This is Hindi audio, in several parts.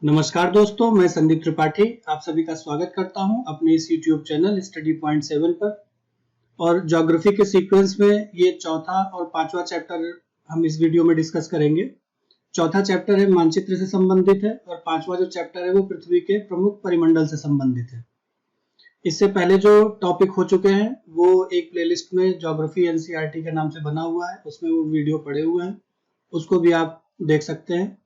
नमस्कार दोस्तों, मैं संदीप त्रिपाठी आप सभी का स्वागत करता हूं अपने इस YouTube चैनल स्टडी पॉइंट 7 पर। और ज्योग्राफी के सीक्वेंस में ये चौथा और पांचवा चैप्टर हम इस वीडियो में डिस्कस करेंगे। चौथा चैप्टर है मानचित्र से संबंधित है और पांचवा जो चैप्टर है वो पृथ्वी के प्रमुख परिमंडल से संबंधित है। इससे पहले जो टॉपिक हो चुके हैं वो एक प्लेलिस्ट में ज्योग्राफी NCERT के नाम से बना हुआ है, उसमें वो वीडियो पड़े हुए हैं, उसको भी आप देख सकते हैं।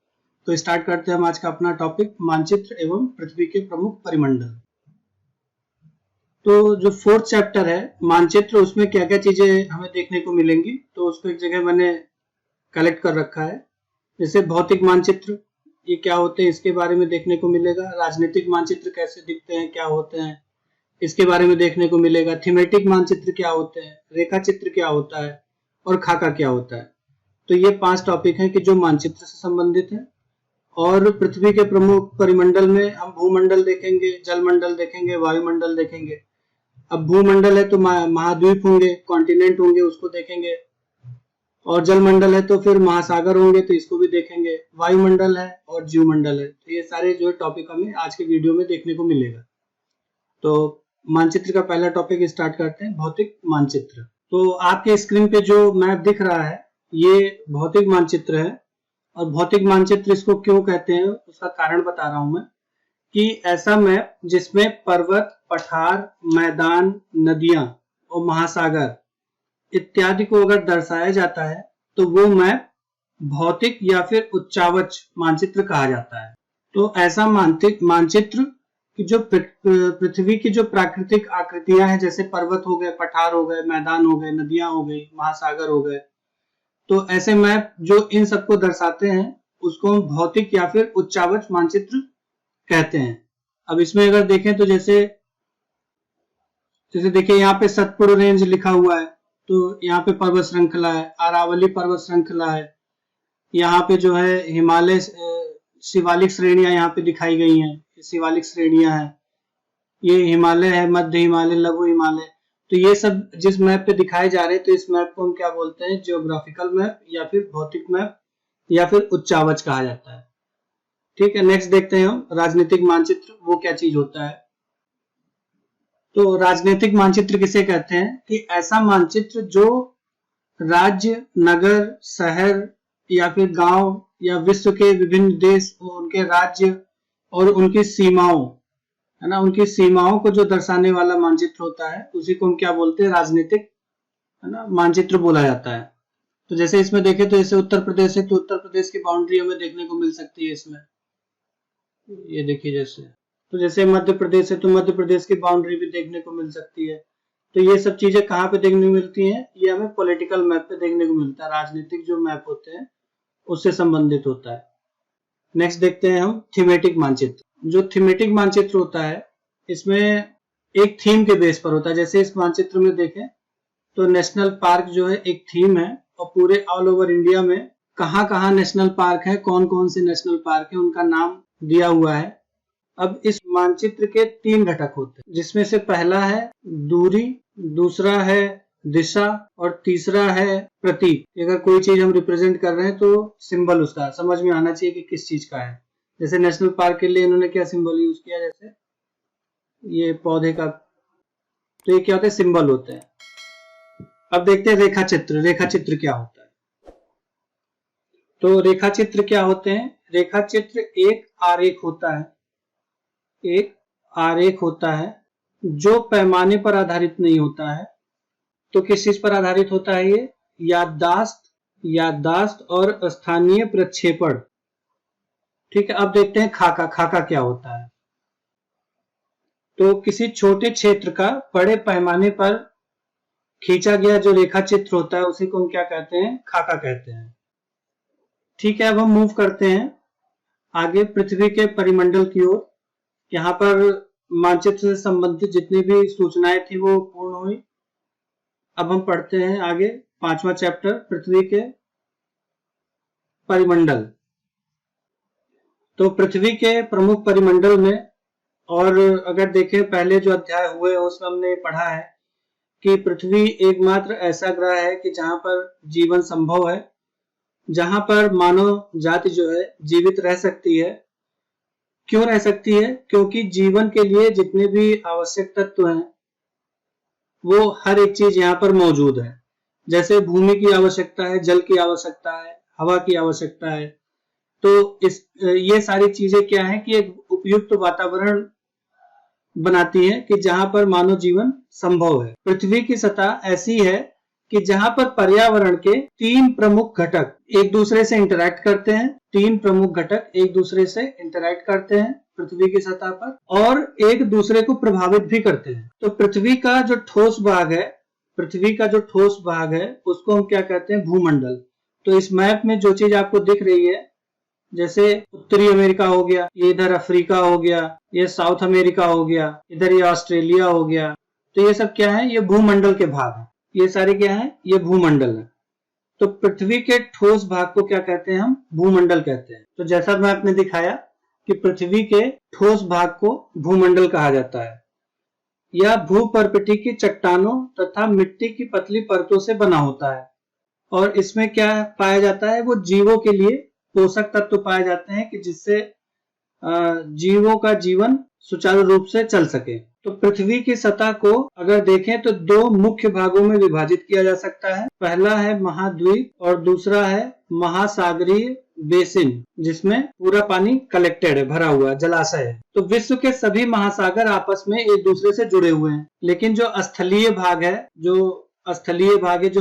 तो स्टार्ट करते हैं हम आज का अपना टॉपिक, मानचित्र एवं पृथ्वी के प्रमुख परिमंडल। तो जो फोर्थ चैप्टर है मानचित्र, उसमें क्या क्या चीजें हमें देखने को मिलेंगी, तो उसको एक जगह मैंने कलेक्ट कर रखा है। जैसे भौतिक मानचित्र, ये क्या होते हैं इसके बारे में देखने को मिलेगा। राजनीतिक मानचित्र कैसे दिखते हैं, क्या होते हैं, इसके बारे में देखने को मिलेगा। थीमेटिक मानचित्र क्या होते हैं, रेखा चित्र क्या होता है और खाका क्या होता है। तो ये 5 टॉपिक हैं कि जो मानचित्र से संबंधित है। और पृथ्वी के प्रमुख परिमंडल में हम भूमंडल देखेंगे, जलमंडल देखेंगे, वायुमंडल देखेंगे। अब भूमंडल है तो महाद्वीप होंगे, कॉन्टिनेंट होंगे, उसको देखेंगे। और जलमंडल है तो फिर महासागर होंगे, तो इसको भी देखेंगे। वायुमंडल है और जीवमंडल है, तो ये सारे जो टॉपिक हमें आज के वीडियो में देखने को मिलेगा। तो मानचित्र का पहला टॉपिक स्टार्ट करते हैं, भौतिक मानचित्र। तो आपके स्क्रीन पे जो मैप दिख रहा है ये भौतिक मानचित्र है। और भौतिक मानचित्र इसको क्यों कहते हैं उसका कारण बता रहा हूं मैं, कि ऐसा मैप जिसमें पर्वत, पठार, मैदान, नदियां और महासागर इत्यादि को अगर दर्शाया जाता है तो वो मैप भौतिक या फिर उच्चावच मानचित्र कहा जाता है। तो ऐसा मानचित्र की जो पृथ्वी की जो प्राकृतिक आकृतियां हैं, जैसे पर्वत हो गए, पठार हो गए, मैदान हो गए, नदियां हो गई, महासागर हो गए, तो ऐसे मैप जो इन सबको दर्शाते हैं उसको हम भौतिक या फिर उच्चावच मानचित्र कहते हैं। अब इसमें अगर देखें तो जैसे देखिए यहाँ पे सतपुड़ा रेंज लिखा हुआ है, तो यहाँ पे पर्वत श्रृंखला है। अरावली पर्वत श्रृंखला है। यहाँ पे जो है हिमालय शिवालिक श्रेणियां यहाँ पे दिखाई गई हैं, शिवालिक श्रेणियां हैं। ये हिमालय है, मध्य हिमालय, लघु हिमालय। तो ये सब जिस मैप पे दिखाए जा रहे हैं, तो इस मैप को हम क्या बोलते हैं, जियोग्राफिकल मैप या फिर भौतिक मैप या फिर उच्चावच कहा जाता है। ठीक है, नेक्स्ट देखते हैं हम राजनीतिक मानचित्र, वो क्या चीज होता है। तो राजनीतिक मानचित्र किसे कहते हैं, कि ऐसा मानचित्र जो राज्य, नगर, शहर या फिर गांव या विश्व के विभिन्न देश, उनके राज्य और उनकी सीमाओं, है ना, उनकी सीमाओं को जो दर्शाने वाला मानचित्र होता है उसी को हम क्या बोलते हैं, राजनीतिक, है ना, मानचित्र बोला जाता है। तो जैसे इसमें देखें तो जैसे उत्तर प्रदेश है, तो उत्तर प्रदेश की बाउंड्री हमें देखने को मिल सकती है इसमें, ये देखिए। जैसे तो जैसे मध्य प्रदेश है तो मध्य प्रदेश की बाउंड्री भी देखने को मिल सकती है। तो ये सब चीजें कहाँ पे देखने को मिलती हैं, ये हमें पॉलिटिकल मैप पे देखने को मिलता है। राजनीतिक जो मैप होते हैं उससे संबंधित होता है। नेक्स्ट देखते हैं हम थीमेटिक मानचित्र। जो थीमेटिक मानचित्र होता है इसमें एक थीम के बेस पर होता है। जैसे इस मानचित्र में देखें तो नेशनल पार्क जो है एक थीम है, और पूरे ऑल ओवर इंडिया में कहाँ नेशनल पार्क है, कौन कौन से नेशनल पार्क है, उनका नाम दिया हुआ है। अब इस मानचित्र के 3 घटक होते हैं, जिसमें से पहला है दूरी, दूसरा है दिशा और तीसरा है प्रतीक। अगर कोई चीज हम रिप्रेजेंट कर रहे हैं तो सिंबल उसका समझ में आना चाहिए कि किस चीज का है। जैसे नेशनल पार्क के लिए इन्होंने क्या सिंबल यूज किया, जैसे ये पौधे का, तो ये क्या होता है, सिंबल होते हैं। अब देखते हैं रेखा चित्र। रेखा चित्र क्या होता है। तो रेखा चित्र क्या होते हैं, रेखा चित्र एक आरेख होता है, एक आरेख होता है जो पैमाने पर आधारित नहीं होता है। तो किस चीज पर आधारित होता है ये, याददाश्त और स्थानीय प्रक्षेपण। ठीक है, अब देखते हैं खाका। खाका क्या होता है। तो किसी छोटे क्षेत्र का बड़े पैमाने पर खींचा गया जो रेखा चित्र होता है उसी को हम क्या कहते हैं, खाका कहते हैं। ठीक है, अब हम मूव करते हैं आगे पृथ्वी के परिमंडल की ओर। यहाँ पर मानचित्र से संबंधित जितनी भी सूचनाएं थी वो पूर्ण हुई। अब हम पढ़ते हैं आगे 5वां चैप्टर, पृथ्वी के परिमंडल। तो पृथ्वी के प्रमुख परिमंडल में, और अगर देखें पहले जो अध्याय हुए उसमें हमने पढ़ा है कि पृथ्वी एकमात्र ऐसा ग्रह है कि जहां पर जीवन संभव है, जहां पर मानव जाति जो है जीवित रह सकती है। क्यों रह सकती है? क्योंकि जीवन के लिए जितने भी आवश्यक तत्व हैं वो हर एक चीज यहाँ पर मौजूद है। जैसे भूमि की आवश्यकता है, जल की आवश्यकता है, हवा की आवश्यकता है। तो ये सारी चीजें क्या है कि एक उपयुक्त वातावरण बनाती है कि जहां पर मानव जीवन संभव है। पृथ्वी की सतह ऐसी है कि जहां पर पर्यावरण के 3 प्रमुख घटक एक दूसरे से इंटरैक्ट करते हैं। 3 प्रमुख घटक एक दूसरे से इंटरैक्ट करते हैं पृथ्वी की सतह पर और एक दूसरे को प्रभावित भी करते हैं। तो पृथ्वी का जो ठोस भाग है उसको हम क्या कहते हैं? भूमंडल। तो इस मैप में जो चीज आपको दिख रही है, जैसे उत्तरी अमेरिका हो गया, ये इधर अफ्रीका हो गया, ये साउथ अमेरिका हो गया, इधर ये ऑस्ट्रेलिया हो गया, तो ये सब क्या है? ये भूमंडल के भाग है। ये सारे क्या है? ये भूमंडल है। तो पृथ्वी के ठोस भाग को क्या कहते हैं? हम भूमंडल कहते हैं। तो जैसा मैप में दिखाया कि पृथ्वी के ठोस भाग को भूमंडल कहा जाता है। यह भूपर्पटी की चट्टानों तथा मिट्टी की पतली परतों से बना होता है और इसमें क्या पाया जाता है? वो जीवों के लिए पोषक तत्व पाए जाते हैं कि जिससे जीवों का जीवन सुचारू रूप से चल सके। तो पृथ्वी की सतह को अगर देखें तो 2 मुख्य भागों में विभाजित किया जा सकता है। पहला है महाद्वीप और दूसरा है महासागरीय बेसिन, जिसमें पूरा पानी कलेक्टेड है, भरा हुआ जलाशय है। तो विश्व के सभी महासागर आपस में एक दूसरे से जुड़े हुए हैं, लेकिन जो स्थलीय भाग है, जो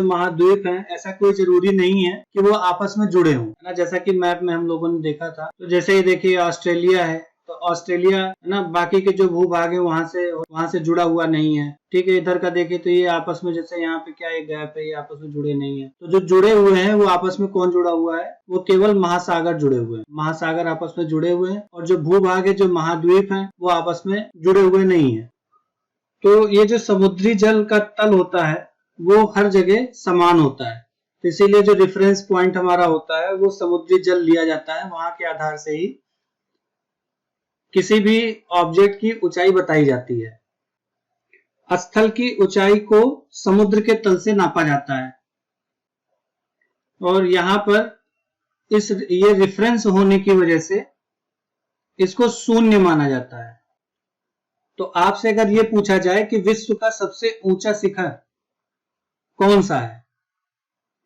महाद्वीप हैं, ऐसा कोई जरूरी नहीं है कि वो आपस में जुड़े हों, है ना। जैसा कि मैप में हम लोगों ने देखा था, तो जैसे ये देखिए ऑस्ट्रेलिया है, तो ऑस्ट्रेलिया है ना, बाकी के जो भूभाग है वहां से जुड़ा हुआ नहीं है। ठीक है, इधर का देखे तो ये आपस में, जैसे यहाँ पे क्या एक गैप है, ये आपस में जुड़े नहीं है। तो जो जुड़े हुए हैं वो आपस में कौन जुड़ा हुआ है? वो केवल महासागर जुड़े हुए हैं, महासागर आपस में जुड़े हुए हैं। और जो भूभाग है, जो महाद्वीप है, वो आपस में जुड़े हुए नहीं है। तो ये जो समुद्री जल का तल होता है वो हर जगह समान होता है, तो इसीलिए जो रेफरेंस पॉइंट हमारा होता है वो समुद्री जल लिया जाता है। वहां के आधार से ही किसी भी ऑब्जेक्ट की ऊंचाई बताई जाती है। स्थल की ऊंचाई को समुद्र के तल से नापा जाता है और यहाँ पर ये रेफरेंस होने की वजह से इसको शून्य माना जाता है। तो आपसे अगर ये पूछा जाए कि विश्व का सबसे ऊंचा शिखर कौन सा है,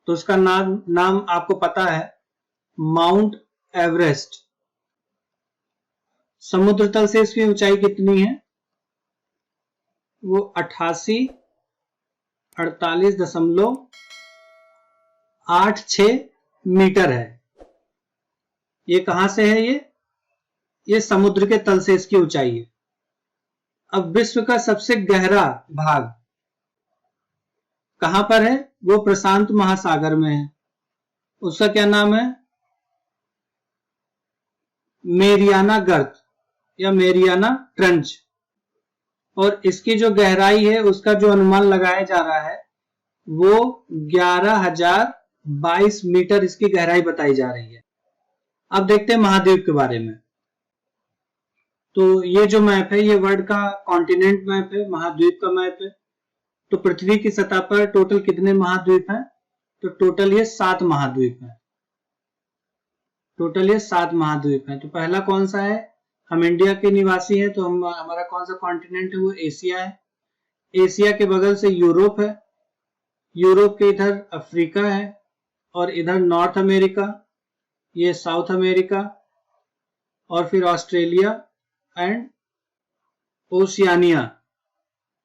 तो उसका नाम आपको पता है, माउंट एवरेस्ट। समुद्र तल से इसकी ऊंचाई कितनी है? वो 48.86 मीटर है। ये कहां से है? ये समुद्र के तल से इसकी ऊंचाई है। अब विश्व का सबसे गहरा भाग कहां पर है? वो प्रशांत महासागर में है। उसका क्या नाम है? मेरियाना गर्त या मेरियाना ट्रंच। और इसकी जो गहराई है उसका जो अनुमान लगाया जा रहा है वो 11,022 मीटर इसकी गहराई बताई जा रही है। अब देखते हैं महाद्वीप के बारे में। तो ये जो मैप है ये वर्ल्ड का कॉन्टिनेंट मैप है, महाद्वीप का मैप है। तो पृथ्वी की सतह पर टोटल कितने महाद्वीप हैं? तो टोटल ये 7 महाद्वीप हैं। तो पहला कौन सा है? हम इंडिया के निवासी हैं, तो हमारा कौन सा कॉन्टिनेंट है? वो एशिया है। एशिया के बगल से यूरोप है, यूरोप के इधर अफ्रीका है और इधर नॉर्थ अमेरिका, ये साउथ अमेरिका और फिर ऑस्ट्रेलिया एंड ओशियानिया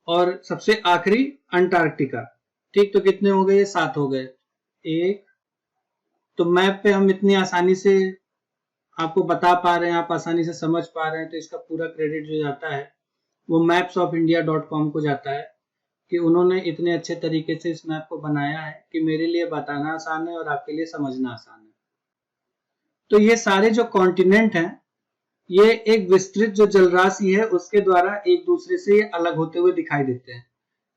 और सबसे आखिरी अंटार्कटिका। ठीक, तो कितने हो गए? ये 7 हो गए। एक तो मैप पे हम इतनी आसानी से आपको बता पा रहे हैं, आप आसानी से समझ पा रहे हैं, तो इसका पूरा क्रेडिट जो जाता है वो mapsofIndia.com को जाता है कि उन्होंने इतने अच्छे तरीके से इस मैप को बनाया है कि मेरे लिए बताना आसान है और आपके लिए समझना आसान है। तो ये सारे जो कॉन्टिनेंट हैं ये एक विस्तृत जो जलराशि है उसके द्वारा एक दूसरे से अलग होते हुए दिखाई देते हैं।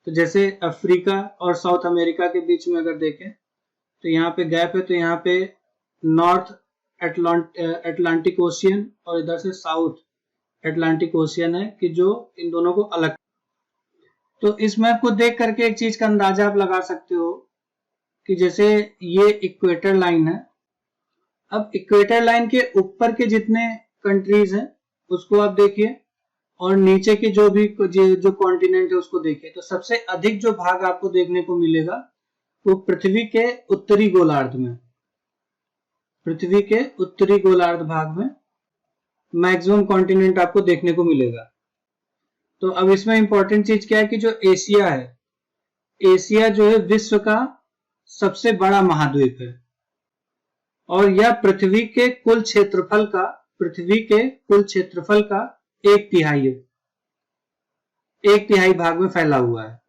तो जैसे अफ्रीका और साउथ अमेरिका के बीच में अगर देखें तो यहाँ पे गैप है, तो यहाँ पे नॉर्थ अटलांटिक ओशियन और इधर से साउथ अटलांटिक ओशियन है कि जो इन दोनों को अलग। तो इस मैप को देख करके एक चीज का अंदाजा आप लगा सकते हो कि जैसे ये इक्वेटर लाइन है, अब इक्वेटर लाइन के ऊपर के जितने कंट्रीज हैं उसको आप देखिए, और नीचे की जो भी जो कॉन्टिनेंट है उसको देखिए, तो सबसे अधिक जो भाग आपको देखने को मिलेगा वो पृथ्वी के उत्तरी गोलार्ध में, पृथ्वी के उत्तरी गोलार्ध भाग में मैक्सिमम कॉन्टिनेंट आपको देखने को मिलेगा। तो अब इसमें इंपॉर्टेंट चीज क्या है कि जो एशिया है, एशिया जो है विश्व का सबसे बड़ा महाद्वीप है, और यह पृथ्वी के कुल क्षेत्रफल का, पृथ्वी के कुल क्षेत्रफल का 1/3 है, 1/3 भाग में फैला हुआ है।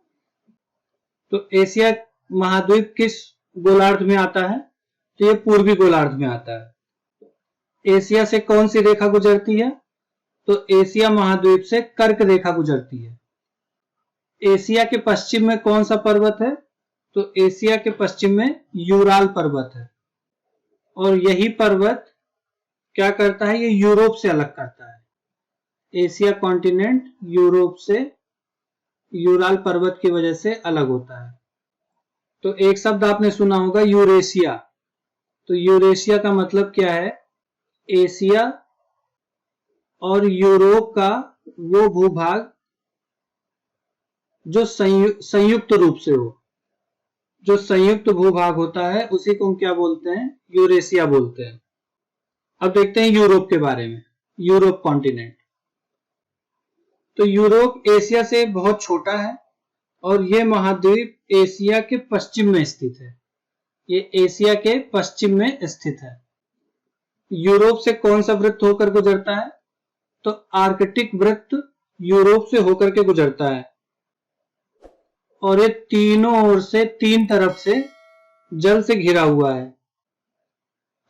तो एशिया महाद्वीप किस गोलार्ध में आता है? तो ये पूर्वी गोलार्ध में आता है। एशिया से कौन सी रेखा गुजरती है? तो एशिया महाद्वीप से कर्क रेखा गुजरती है। एशिया के पश्चिम में कौन सा पर्वत है? तो एशिया के पश्चिम में यूराल पर्वत है, और यही पर्वत क्या करता है? ये यूरोप से अलग करता है। एशिया कॉन्टिनेंट यूरोप से यूराल पर्वत की वजह से अलग होता है। तो एक शब्द आपने सुना होगा, यूरेशिया। तो यूरेशिया का मतलब क्या है? एशिया और यूरोप का वो भूभाग जो संयुक्त रूप से हो, जो संयुक्त भूभाग होता है उसी को हम क्या बोलते हैं? यूरेशिया बोलते हैं। अब देखते हैं यूरोप के बारे में, यूरोप कॉन्टिनेंट। तो यूरोप एशिया से बहुत छोटा है, और ये महाद्वीप एशिया के पश्चिम में स्थित है। ये एशिया के पश्चिम में स्थित है। यूरोप से कौन सा वृत्त होकर गुजरता है? तो आर्कटिक वृत्त यूरोप से होकर के गुजरता है, और ये तीनों ओर से, तीन तरफ से जल से घिरा हुआ है।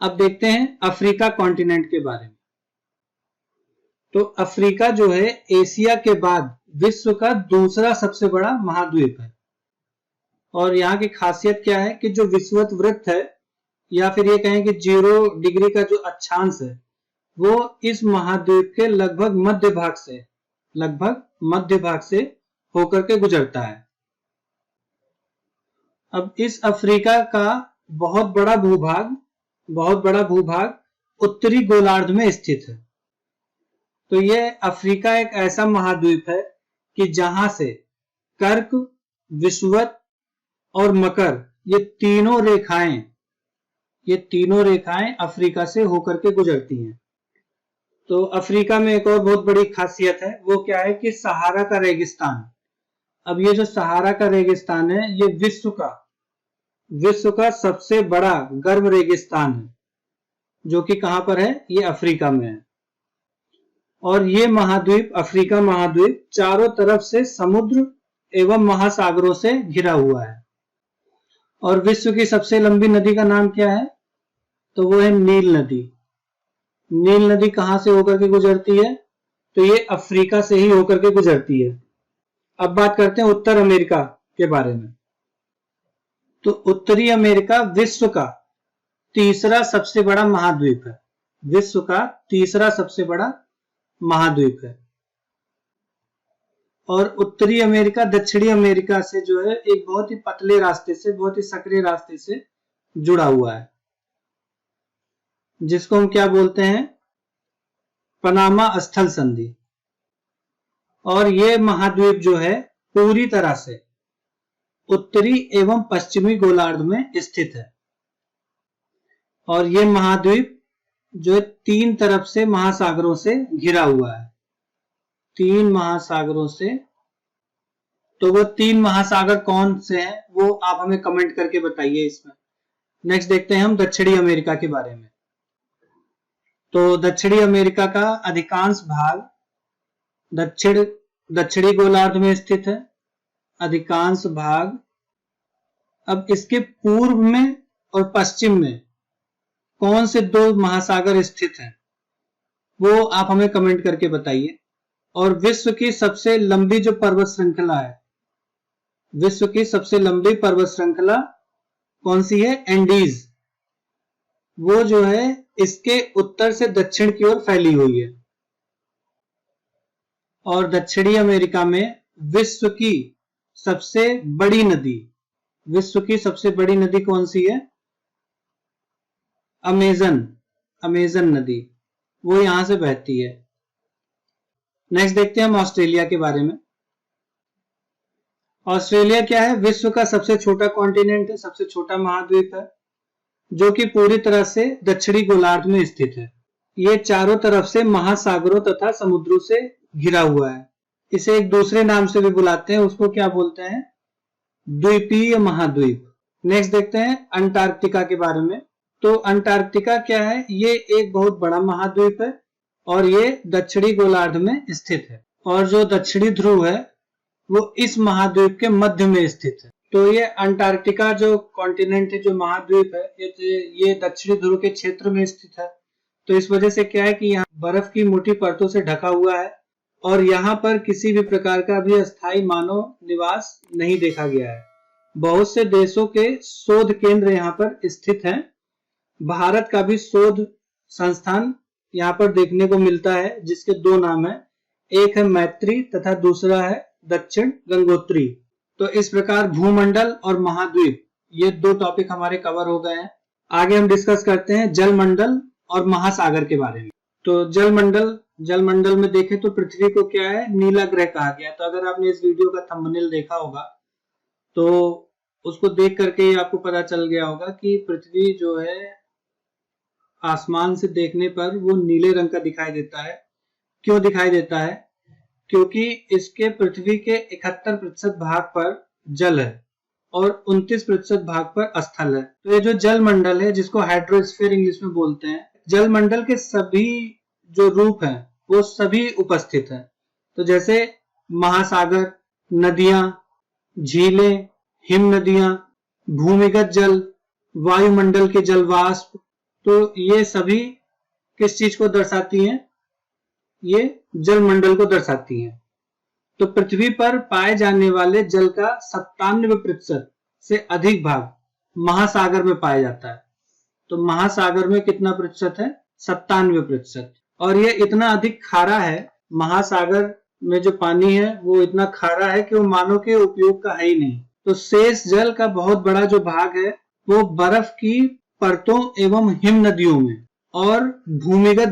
अब देखते हैं अफ्रीका कॉन्टिनेंट के बारे में। तो अफ्रीका जो है एशिया के बाद विश्व का दूसरा सबसे बड़ा महाद्वीप है, और यहाँ की खासियत क्या है कि जो विषुवत वृत्त है, या फिर ये कहें कि 0 डिग्री का जो अक्षांश है, वो इस महाद्वीप के लगभग मध्य भाग से होकर के गुजरता है। अब इस अफ्रीका का बहुत बड़ा भूभाग उत्तरी गोलार्ध में स्थित है। तो ये अफ्रीका एक ऐसा महाद्वीप है कि जहां से कर्क, विषुवत और मकर, ये तीनों रेखाएं अफ्रीका से होकर के गुजरती हैं। तो अफ्रीका में एक और बहुत बड़ी खासियत है, वो क्या है कि सहारा का रेगिस्तान। अब ये जो सहारा का रेगिस्तान है, ये विश्व का सबसे बड़ा गर्म रेगिस्तान है, जो कि कहां पर है? ये अफ्रीका में है। और ये महाद्वीप, अफ्रीका महाद्वीप, चारों तरफ से समुद्र एवं महासागरों से घिरा हुआ है। और विश्व की सबसे लंबी नदी का नाम क्या है? तो वो है नील नदी। नील नदी कहां से होकर के गुजरती है? तो ये अफ्रीका से ही होकर के गुजरती है। अब बात करते हैं उत्तर अमेरिका के बारे में। तो उत्तरी अमेरिका विश्व का तीसरा सबसे बड़ा महाद्वीप है, विश्व का तीसरा सबसे बड़ा महाद्वीप है। और उत्तरी अमेरिका दक्षिणी अमेरिका से जो है एक बहुत ही पतले रास्ते से, बहुत ही सक्रिय रास्ते से जुड़ा हुआ है, जिसको हम क्या बोलते हैं? पनामा स्थल संधि। और ये महाद्वीप जो है पूरी तरह से उत्तरी एवं पश्चिमी गोलार्ध में स्थित है। और ये महाद्वीप जो है 3 तरफ से महासागरों से घिरा हुआ है, 3 महासागरों से। तो वो 3 महासागर कौन से हैं वो आप हमें कमेंट करके बताइए इसमें। नेक्स्ट देखते हैं हम दक्षिणी अमेरिका के बारे में। तो दक्षिणी अमेरिका का अधिकांश भाग दक्षिणी गोलार्ध में स्थित है, अधिकांश भाग। अब इसके पूर्व में और पश्चिम में कौन से 2 महासागर स्थित हैं वो आप हमें कमेंट करके बताइए। और विश्व की सबसे लंबी जो पर्वत श्रृंखला है, विश्व की सबसे लंबी पर्वत श्रृंखला कौन सी है? एंडीज। वो जो है इसके उत्तर से दक्षिण की ओर फैली हुई है। और दक्षिणी अमेरिका में विश्व की सबसे बड़ी नदी कौन सी है? अमेजन नदी, वो यहां से बहती है। नेक्स्ट देखते हैं हम ऑस्ट्रेलिया के बारे में। ऑस्ट्रेलिया क्या है? विश्व का सबसे छोटा कॉन्टिनेंट है, सबसे छोटा महाद्वीप है, जो कि पूरी तरह से दक्षिणी गोलार्ध में स्थित है। ये चारों तरफ से महासागरों तथा समुद्रों से घिरा हुआ है। इसे एक दूसरे नाम से भी बुलाते हैं, उसको क्या बोलते हैं? द्वीपीय महाद्वीप। नेक्स्ट देखते हैं अंटार्कटिका के बारे में। तो अंटार्कटिका क्या है? ये एक बहुत बड़ा महाद्वीप है और ये दक्षिणी गोलार्ध में स्थित है, और जो दक्षिणी ध्रुव है वो इस महाद्वीप के मध्य में स्थित है। तो ये अंटार्कटिका जो कॉन्टिनेंट है, जो महाद्वीप है, ये दक्षिणी ध्रुव के क्षेत्र में स्थित है। तो इस वजह से क्या है कि यहाँ बर्फ की मोटी परतों से ढका हुआ है और यहाँ पर किसी भी प्रकार का भी अस्थायी मानव निवास नहीं देखा गया है। बहुत से देशों के शोध केंद्र यहाँ पर स्थित हैं। भारत का भी शोध संस्थान यहाँ पर देखने को मिलता है, जिसके दो नाम है, एक है मैत्री तथा दूसरा है दक्षिण गंगोत्री। तो इस प्रकार भूमंडल और महाद्वीप, ये दो टॉपिक हमारे कवर हो गए हैं। आगे हम डिस्कस करते हैं जलमंडल और महासागर के बारे में। तो जलमंडल में देखें तो पृथ्वी को क्या है? नीला ग्रह कहा गया। तो अगर आपने इस वीडियो का थंबनेल देखा होगा तो उसको देख करके आपको पता चल गया होगा कि पृथ्वी जो है आसमान से देखने पर वो नीले रंग का दिखाई देता है। क्यों दिखाई देता है? क्योंकि इसके पृथ्वी के 71% भाग पर जल है और 29% भाग पर स्थल है। तो ये जो जलमंडल है, जिसको हाइड्रोस्फीयर इंग्लिश में बोलते हैं, जलमंडल के सभी जो रूप हैं वो सभी उपस्थित हैं। तो जैसे महासागर, नदियां, झीलें, हिम नदियां, भूमिगत जल, वायुमंडल के जलवाष्प, तो ये सभी किस चीज को दर्शाती हैं? ये जलमंडल को दर्शाती हैं। तो पृथ्वी पर पाए जाने वाले जल का 97% से अधिक भाग महासागर में पाया जाता है। तो महासागर में कितना प्रतिशत है? 97%। और ये इतना अधिक खारा है, महासागर में जो पानी है वो इतना खारा है कि वो मानव के उपयोग का है ही नहीं। तो शेष जल का बहुत बड़ा जो भाग है वो बर्फ की परतों एवं हिम नदियों में और भूमिगत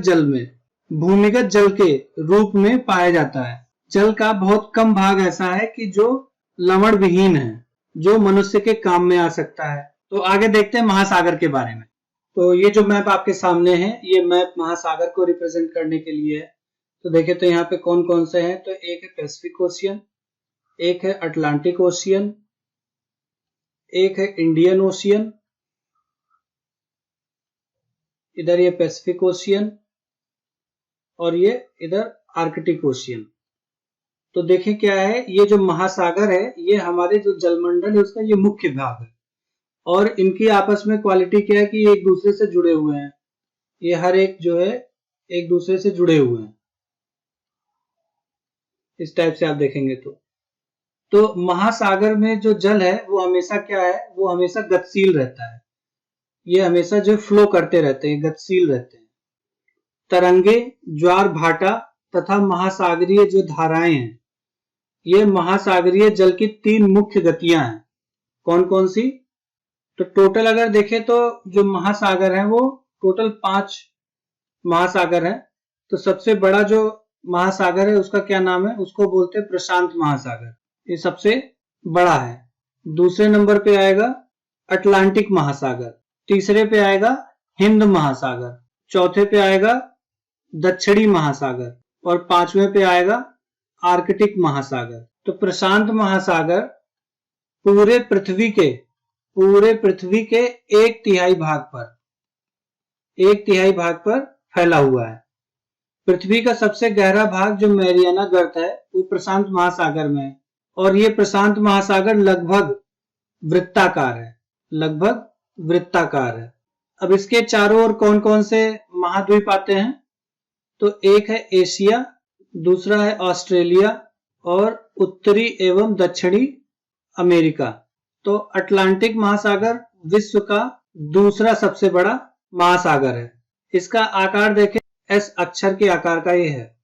जल के रूप में पाया जाता है। जल का बहुत कम भाग ऐसा है कि जो लवण विहीन है, जो मनुष्य के काम में आ सकता है। तो आगे देखते हैं महासागर के बारे में। तो ये जो मैप आपके सामने है, ये मैप महासागर को रिप्रेजेंट करने के लिए है। तो देखें तो यहाँ पे कौन कौन से हैं? तो एक है पैसिफिक ओशियन, एक है अटलांटिक ओशियन, एक है इंडियन ओशियन, इधर ये पैसिफिक ओशियन और ये इधर आर्कटिक ओशियन। तो देखें क्या है, ये जो महासागर है ये हमारे जो जलमंडल है उसका ये मुख्य भाग है और इनकी आपस में क्वालिटी क्या है कि ये एक दूसरे से जुड़े हुए हैं। ये हर एक जो है एक दूसरे से जुड़े हुए हैं, इस टाइप से आप देखेंगे तो महासागर में जो जल है वो हमेशा क्या है? वो हमेशा गतिशील रहता है। ये हमेशा जो फ्लो करते रहते हैं, गतिशील रहते हैं। तरंगे, ज्वार भाटा तथा महासागरीय जो धाराएं हैं, ये महासागरीय जल की 3 मुख्य गतियां हैं। कौन कौन सी? तो टोटल अगर देखें तो जो महासागर है वो टोटल 5 महासागर है। तो सबसे बड़ा जो महासागर है उसका क्या नाम है? उसको बोलते हैं प्रशांत महासागर, ये सबसे बड़ा है। दूसरे नंबर पे आएगा अटलांटिक महासागर, तीसरे पे आएगा हिंद महासागर, चौथे पे आएगा दक्षिणी महासागर और 5वें पे आएगा आर्कटिक महासागर। तो प्रशांत महासागर पूरे पृथ्वी के 1/3 भाग पर फैला हुआ है। पृथ्वी का सबसे गहरा भाग जो मैरियाना गर्त है वो प्रशांत महासागर में है और ये प्रशांत महासागर लगभग वृत्ताकार है। अब इसके चारों ओर कौन कौन से महाद्वीप आते हैं? तो एक है एशिया, दूसरा है ऑस्ट्रेलिया और उत्तरी एवं दक्षिणी अमेरिका। तो अटलांटिक महासागर विश्व का दूसरा सबसे बड़ा महासागर है। इसका आकार देखें, एस अक्षर के आकार का ये है।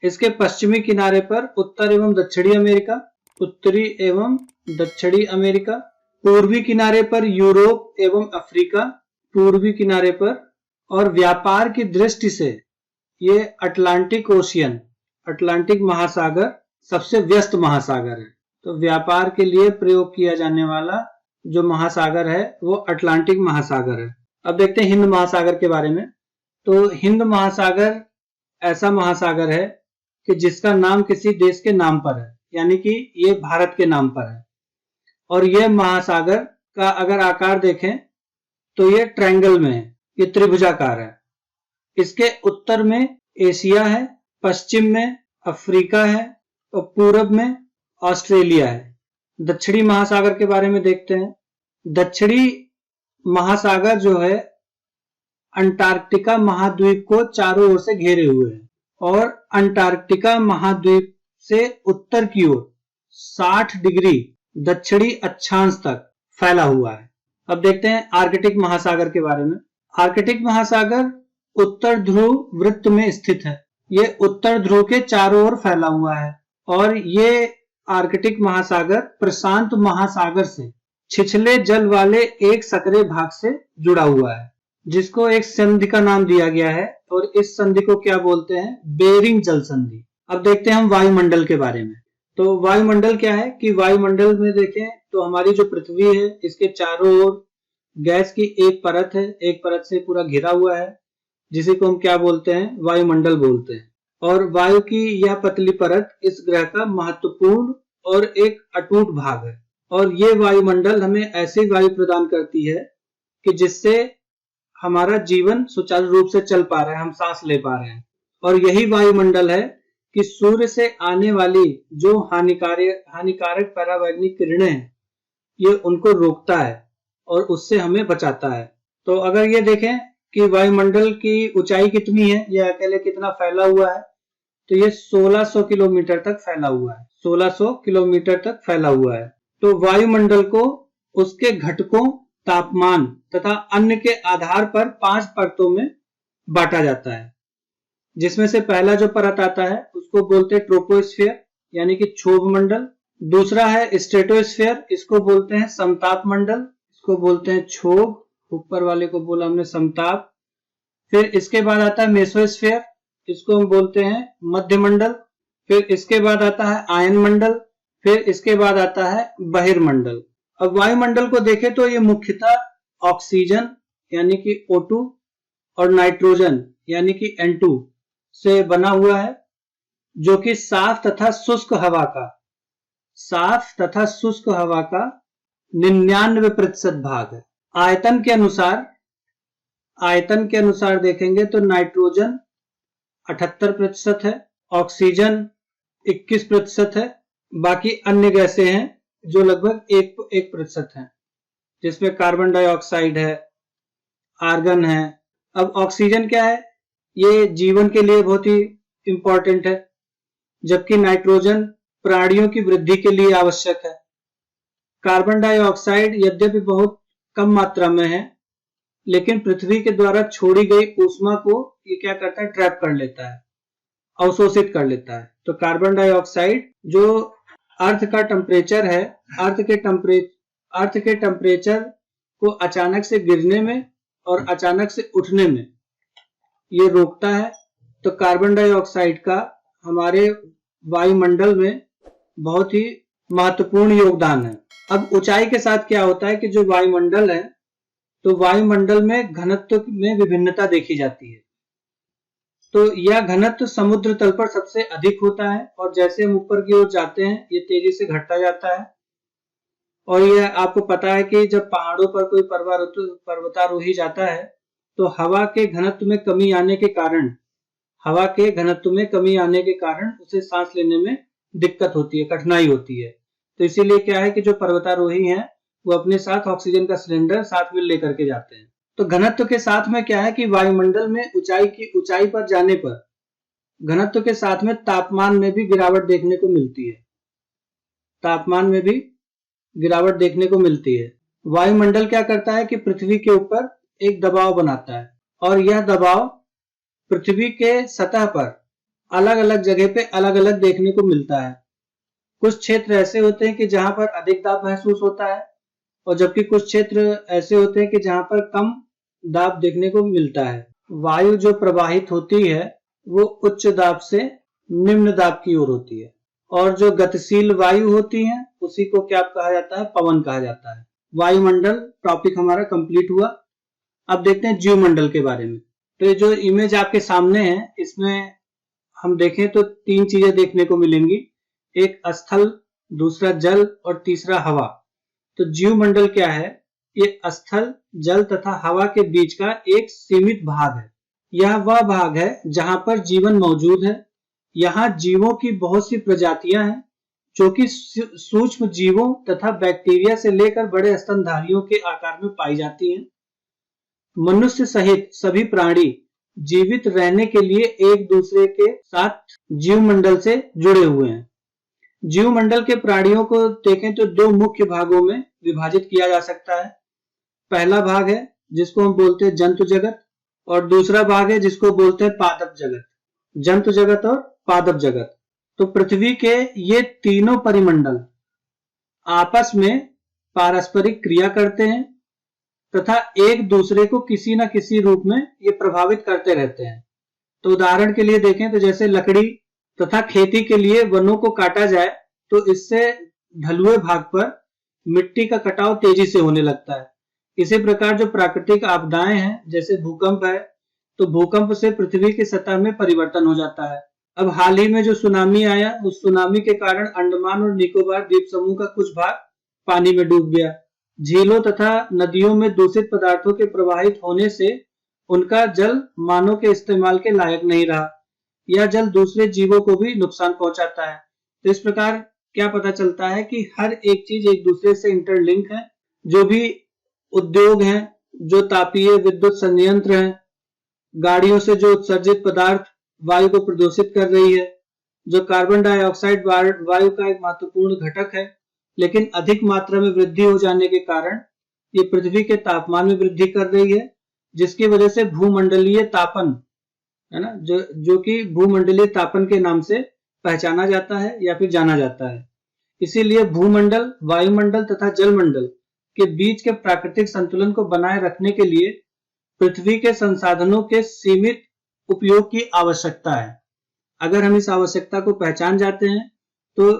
इसके पश्चिमी किनारे पर उत्तर एवं दक्षिणी अमेरिका, उत्तरी एवं दक्षिणी अमेरिका, पूर्वी किनारे पर यूरोप एवं अफ्रीका, पूर्वी किनारे पर, और व्यापार की दृष्टि से ये अटलांटिक ओशियन अटलांटिक महासागर सबसे व्यस्त महासागर है। तो व्यापार के लिए प्रयोग किया जाने वाला जो महासागर है वो अटलांटिक महासागर है। अब देखते हैं हिंद महासागर के बारे में। तो हिंद महासागर ऐसा महासागर है कि जिसका नाम किसी देश के नाम पर है, यानी कि ये भारत के नाम पर है। और यह महासागर का अगर आकार देखें तो ये ट्रायंगल में है, ये त्रिभुजाकार है। इसके उत्तर में एशिया है, पश्चिम में अफ्रीका है और पूरब में ऑस्ट्रेलिया है। दक्षिणी महासागर के बारे में देखते हैं। दक्षिणी महासागर जो है अंटार्कटिका महाद्वीप को चारों ओर से घेरे हुए है और अंटार्कटिका महाद्वीप से उत्तर की ओर 60 डिग्री दक्षिणी अक्षांश तक फैला हुआ है। अब देखते हैं आर्कटिक महासागर के बारे में। आर्कटिक महासागर उत्तर ध्रुव वृत्त में स्थित है। ये उत्तर ध्रुव के चारों ओर फैला हुआ है और ये आर्कटिक महासागर प्रशांत महासागर से छिछले जल वाले एक सकरे भाग से जुड़ा हुआ है, जिसको एक संधि का नाम दिया गया है और इस संधि को क्या बोलते हैं? बेरिंग जल संधि। अब देखते हैं हम वायुमंडल के बारे में। तो वायुमंडल क्या है कि वायुमंडल में देखें तो हमारी जो पृथ्वी है इसके चारों ओर गैस की एक परत है, एक परत से पूरा घिरा हुआ है, जिसे को हम क्या बोलते हैं? वायुमंडल बोलते हैं। और वायु की यह पतली परत इस ग्रह का महत्वपूर्ण और एक अटूट भाग है और ये वायुमंडल हमें ऐसी वायु प्रदान करती है कि जिससे हमारा जीवन सुचारू रूप से चल पा रहा है, हम सांस ले पा रहे हैं। और यही वायुमंडल है कि सूर्य से आने वाली जो हानिकारक परावैंगनिक किरणें हैं ये उनको रोकता है और उससे हमें बचाता है। तो अगर ये देखें कि वायुमंडल की ऊंचाई कितनी है, यह अकेले कितना फैला हुआ है, तो ये 1600 किलोमीटर तक फैला हुआ है। 1600 किलोमीटर तक फैला हुआ है। तो वायुमंडल को उसके घटकों, तापमान तथा अन्य के आधार पर 5 परतों में बांटा जाता है, जिसमें से पहला जो परत आता है उसको बोलते हैं ट्रोपोस्फियर यानी कि क्षोभ मंडल। दूसरा है स्ट्रेटोस्फियर, इसको बोलते हैं समताप मंडल, इसको बोलते हैं क्षोभ, ऊपर वाले को बोला हमने समताप। फिर इसके बाद आता है मेसोस्फियर, इसको हम बोलते हैं मध्य मंडल। फिर इसके बाद आता है आयन मंडल, फिर इसके बाद आता है बहिर्मंडल। अब वायुमंडल को देखें तो ये मुख्यतः ऑक्सीजन यानी कि O2 और नाइट्रोजन यानी कि N2 से बना हुआ है, जो कि साफ तथा शुष्क हवा का 99% भाग है। आयतन के अनुसार देखेंगे तो नाइट्रोजन 78% है, ऑक्सीजन 21% है, बाकी अन्य गैसें हैं जो लगभग 1% है, जिसमें कार्बन डाइऑक्साइड है, आर्गन है। अब ऑक्सीजन क्या है? ये जीवन के लिए बहुत ही इंपॉर्टेंट है, जबकि नाइट्रोजन प्राणियों की वृद्धि के लिए आवश्यक है। कार्बन डाइऑक्साइड यद्यपि बहुत कम मात्रा में है, लेकिन पृथ्वी के द्वारा छोड़ी गई ऊष्मा को ये क्या करता है? ट्रैप कर लेता है, अवशोषित कर लेता है। तो कार्बन डाइऑक्साइड जो अर्थ का टेम्परेचर है, अर्थ के टेम्परेचर को अचानक से गिरने में और अचानक से उठने में ये रोकता है। तो कार्बन डाइऑक्साइड का हमारे वायुमंडल में बहुत ही महत्वपूर्ण योगदान है। अब ऊंचाई के साथ क्या होता है कि जो वायुमंडल है, तो वायुमंडल में घनत्व में विभिन्नता देखी जाती है। तो यह घनत्व समुद्र तल पर सबसे अधिक होता है और जैसे हम ऊपर की ओर जाते हैं ये तेजी से घटता जाता है। और यह आपको पता है कि जब पहाड़ों पर कोई पर्वतारोही जाता है तो हवा के घनत्व में कमी आने के कारण उसे सांस लेने में दिक्कत होती है, कठिनाई होती है। तो इसीलिए क्या है कि जो पर्वतारोही हैं वो अपने साथ ऑक्सीजन का सिलेंडर साथ में लेकर के जाते हैं। तो घनत्व के साथ में क्या है कि वायुमंडल में ऊंचाई पर जाने पर घनत्व के साथ में तापमान में भी गिरावट देखने को मिलती है। वायुमंडल क्या करता है कि पृथ्वी के ऊपर एक दबाव बनाता है और यह दबाव पृथ्वी के सतह पर अलग अलग जगह पे अलग अलग देखने को मिलता है। कुछ क्षेत्र ऐसे होते हैं कि जहां पर अधिक दाब महसूस होता है और जबकि कुछ क्षेत्र ऐसे होते हैं कि जहां पर कम दाब देखने को मिलता है। वायु जो प्रवाहित होती है वो उच्च दाब से निम्न दाब की ओर होती है, और जो गतिशील वायु होती है उसी को क्या कहा जाता है, पवन कहा जाता है। वायुमंडल टॉपिक हमारा कंप्लीट हुआ। अब देखते हैं जीवमंडल के बारे में। तो ये जो इमेज आपके सामने है, इसमें हम देखें तो तीन चीजें देखने को मिलेंगी, एक स्थल, दूसरा जल और तीसरा हवा। तो जीवमंडल क्या है, ये स्थल, जल तथा हवा के बीच का एक सीमित भाग है। यह वह भाग है जहां पर जीवन मौजूद है। यहाँ जीवों की बहुत सी प्रजातियां हैं, जो कि सूक्ष्म जीवों तथा बैक्टीरिया से लेकर बड़े स्तनधारियों के आकार में पाई जाती हैं। मनुष्य सहित सभी प्राणी जीवित रहने के लिए एक दूसरे के साथ जीवमंडल से जुड़े हुए हैं। जीवमंडल के प्राणियों को देखें तो दो मुख्य भागों में विभाजित किया जा सकता है। पहला भाग है जिसको हम बोलते हैं जंतु जगत, और दूसरा भाग है जिसको बोलते हैं पादप जगत। जंतु जगत और पादप जगत। तो पृथ्वी के ये तीनों परिमंडल आपस में पारस्परिक क्रिया करते हैं तथा एक दूसरे को किसी न किसी रूप में ये प्रभावित करते रहते हैं। तो उदाहरण के लिए देखें तो जैसे लकड़ी तथा खेती के लिए वनों को काटा जाए तो इससे ढलुए भाग पर मिट्टी का कटाव तेजी से होने लगता है। इसी प्रकार जो प्राकृतिक आपदाएं हैं, जैसे भूकंप है, तो भूकंप से पृथ्वी की सतह में परिवर्तन हो जाता है। अब हाल ही में जो सुनामी आया, उस सुनामी के कारण अंडमान और निकोबार द्वीप समूह का कुछ भाग पानी में डूब गया। झीलों तथा नदियों में दूषित पदार्थों के प्रवाहित होने से उनका जल मानव के इस्तेमाल के लायक नहीं रहा। यह जल दूसरे जीवों को भी नुकसान पहुंचाता है। तो इस प्रकार क्या पता चलता है कि हर एक चीज एक दूसरे से इंटरलिंक है। जो भी उद्योग हैं, जो तापीय विद्युत संयंत्र हैं, गाड़ियों से जो उत्सर्जित पदार्थ वायु को प्रदूषित कर रही है, जो कार्बन डाइऑक्साइड वायु का एक महत्वपूर्ण घटक है, लेकिन अधिक मात्रा में वृद्धि हो जाने के कारण ये पृथ्वी के तापमान में वृद्धि कर रही है, जिसकी वजह से भूमंडलीय तापन है ना, जो कि भूमंडलीय तापन के नाम से पहचाना जाता है या फिर जाना जाता है। इसीलिए भूमंडल, वायुमंडल तथा जलमंडल के बीच के प्राकृतिक संतुलन को बनाए रखने के लिए पृथ्वी के संसाधनों के सीमित उपयोग की आवश्यकता है। अगर हम इस आवश्यकता को पहचान जाते हैं तो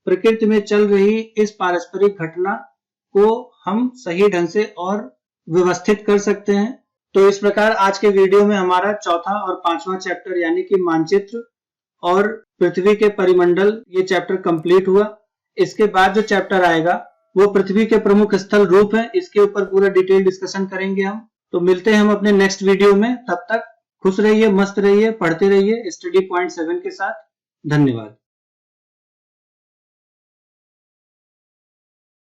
प्रकृति में चल रही इस पारस्परिक घटना को हम सही ढंग से और व्यवस्थित कर सकते हैं। तो इस प्रकार आज के वीडियो में हमारा चौथा और पांचवा चैप्टर यानी कि मानचित्र और पृथ्वी के परिमंडल, ये चैप्टर कंप्लीट हुआ। इसके बाद जो चैप्टर आएगा वो पृथ्वी के प्रमुख स्थल रूप है। इसके ऊपर पूरा डिटेल डिस्कशन करेंगे हम। तो मिलते हैं हम अपने नेक्स्ट वीडियो में। तब तक खुश रहिए, मस्त रहिए, पढ़ते रहिए स्टडी पॉइंट 7 के साथ। धन्यवाद।